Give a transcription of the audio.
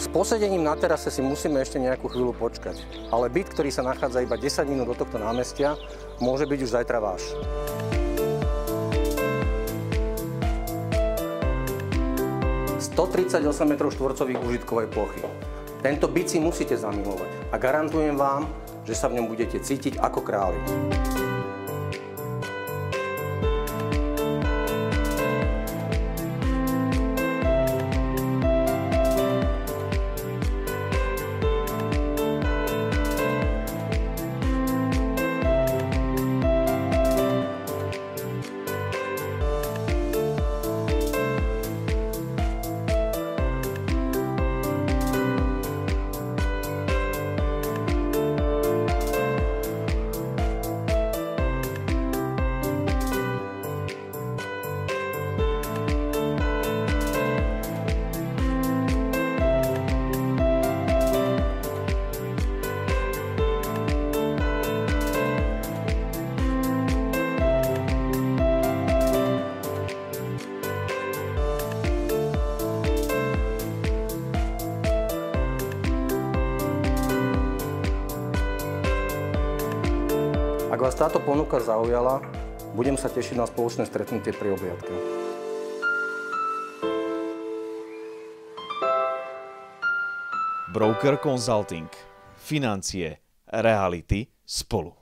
S posedením na terase si musíme ešte nejakú chvíľu počkať, ale byt, ktorý sa nachádza iba 10 minút od tohto námestia, môže byť už zajtra váš. ...138 m² užitkovej plochy. Tento byt si musíte zamilovať a garantujem vám, že sa v ňom budete cítiť ako králi. Ak vás táto ponuka zaujala, budem sa tešiť na spoločné stretnutie pri obliadke. Broker Consulting. Financie, reality spolu.